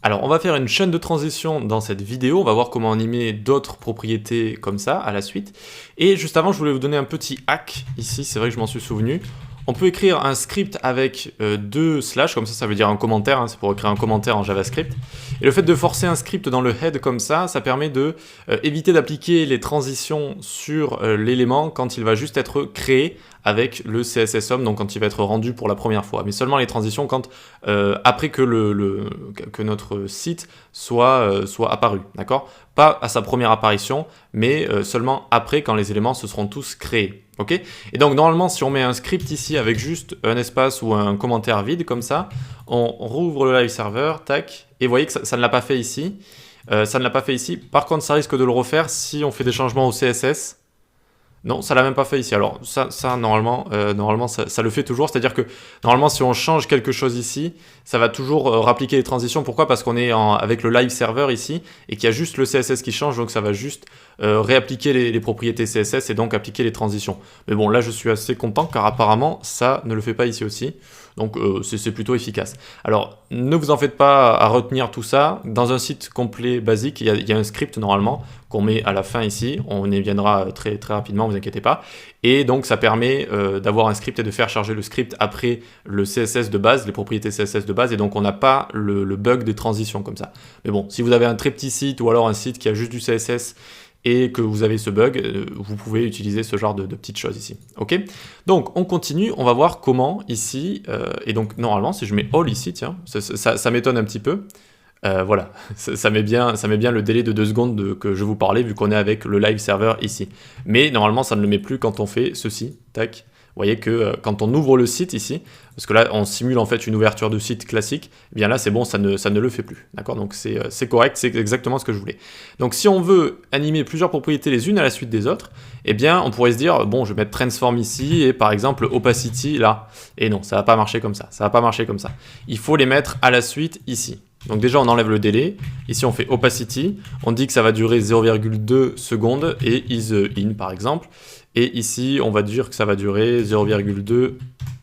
Alors, on va faire une chaîne de transition dans cette vidéo, on va voir comment animer d'autres propriétés comme ça à la suite. Et juste avant, je voulais vous donner un petit hack ici, c'est vrai que je m'en suis souvenu. On peut écrire un script avec deux slash, comme ça veut dire un commentaire, hein, c'est pour écrire un commentaire en JavaScript. Et le fait de forcer un script dans le head comme ça permet de éviter d'appliquer les transitions sur l'élément quand il va juste être créé avec le CSS_HOM, donc quand il va être rendu pour la première fois. Mais seulement les transitions quand après que, que notre site soit apparu, d'accord? Pas à sa première apparition, mais seulement après quand les éléments se seront tous créés. Ok? Et donc normalement si on met un script ici avec juste un espace ou un commentaire vide comme ça, on rouvre le live server, tac, et vous voyez que ça ne l'a pas fait ici. Ça ne l'a pas fait ici. Par contre ça risque de le refaire si on fait des changements au CSS. Non, ça l'a même pas fait ici. Alors ça normalement, ça le fait toujours. C'est-à-dire que normalement, si on change quelque chose ici, ça va toujours rappliquer les transitions. Pourquoi? Parce qu'on est avec le live server ici et qu'il y a juste le CSS qui change, donc ça va juste réappliquer les propriétés CSS et donc appliquer les transitions. Mais bon, là, je suis assez content car apparemment, ça ne le fait pas ici aussi. Donc c'est plutôt efficace. Alors, ne vous en faites pas à retenir tout ça. Dans un site complet basique, il y a un script normalement qu'on met à la fin ici. On y viendra très rapidement, vous inquiétez pas. Et donc ça permet d'avoir un script et de faire charger le script après le CSS de base, les propriétés CSS de base, et donc on n'a pas le bug des transitions comme ça. Mais bon, si vous avez un très petit site ou alors un site qui a juste du CSS et que vous avez ce bug, vous pouvez utiliser ce genre de petites choses ici. Ok? Donc on continue, on va voir comment ici, et donc normalement si je mets all ici, tiens, ça m'étonne un petit peu. Voilà, ça met bien le délai de 2 secondes que je vous parlais vu qu'on est avec le live server ici. Mais normalement ça ne le met plus quand on fait ceci, tac. Vous voyez que quand on ouvre le site ici, parce que là on simule en fait une ouverture de site classique, eh bien là c'est bon, ça ne le fait plus. D'accord? Donc c'est correct, c'est exactement ce que je voulais. Donc si on veut animer plusieurs propriétés les unes à la suite des autres, eh bien on pourrait se dire, bon je vais mettre transform ici et par exemple opacity là. Et non, ça va pas marcher comme ça, ça va pas marcher comme ça. Il faut les mettre à la suite ici. Donc déjà on enlève le délai, ici on fait opacity, on dit que ça va durer 0,2 secondes et is in par exemple. Et ici, on va dire que ça va durer 0,2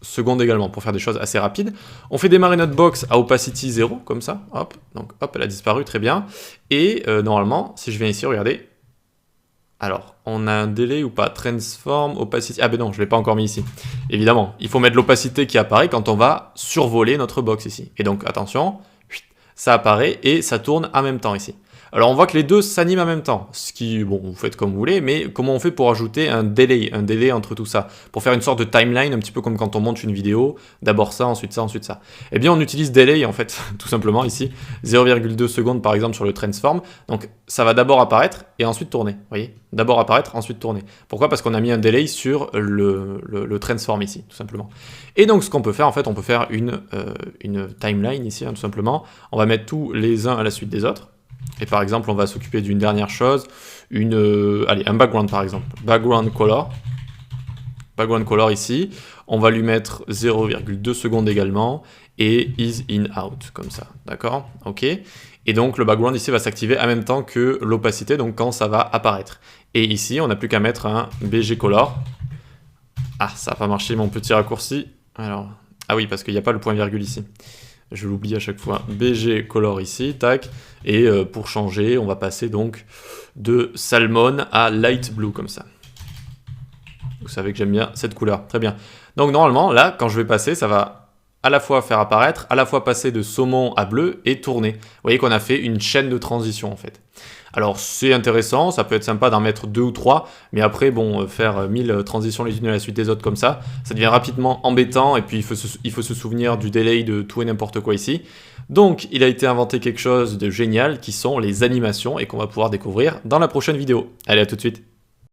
secondes également pour faire des choses assez rapides. On fait démarrer notre box à opacity 0, comme ça. Hop, donc hop, elle a disparu, très bien. Et normalement, si je viens ici, regardez. Alors, on a un délai ou pas? Transform, opacity. Ah ben non, je ne l'ai pas encore mis ici. Évidemment, il faut mettre l'opacité qui apparaît quand on va survoler notre box ici. Et donc, attention, ça apparaît et ça tourne en même temps ici. Alors on voit que les deux s'animent en même temps, ce qui, bon, vous faites comme vous voulez, mais comment on fait pour ajouter un délai entre tout ça, pour faire une sorte de timeline, un petit peu comme quand on monte une vidéo, d'abord ça, ensuite ça, ensuite ça. Eh bien on utilise delay en fait, tout simplement ici, 0,2 secondes par exemple sur le transform, donc ça va d'abord apparaître et ensuite tourner, vous voyez, d'abord apparaître, ensuite tourner. Pourquoi? Parce qu'on a mis un delay sur le transform ici, tout simplement. Et donc ce qu'on peut faire, en fait, on peut faire une timeline ici, hein, tout simplement, on va mettre tous les uns à la suite des autres. Et par exemple, on va s'occuper d'une dernière chose, allez, un background par exemple, background color ici, on va lui mettre 0,2 secondes également, et is in out, comme ça, d'accord? Ok. Et donc le background ici va s'activer en même temps que l'opacité, donc quand ça va apparaître. Et ici, on n'a plus qu'à mettre un BG color. Ah, ça n'a pas marché mon petit raccourci. Alors, ah oui, parce qu'il n'y a pas le point virgule ici. Je l'oublie à chaque fois, BG color ici, tac, et pour changer, on va passer donc de salmon à light blue, comme ça. Vous savez que j'aime bien cette couleur, très bien. Donc normalement, là, quand je vais passer, ça va à la fois faire apparaître, à la fois passer de saumon à bleu et tourner. Vous voyez qu'on a fait une chaîne de transition en fait. Alors c'est intéressant, ça peut être sympa d'en mettre 2 ou 3, mais après bon, faire 1000 transitions les unes à la suite des autres comme ça devient rapidement embêtant et puis il faut se souvenir du delay de tout et n'importe quoi ici. Donc il a été inventé quelque chose de génial qui sont les animations et qu'on va pouvoir découvrir dans la prochaine vidéo. Allez, à tout de suite.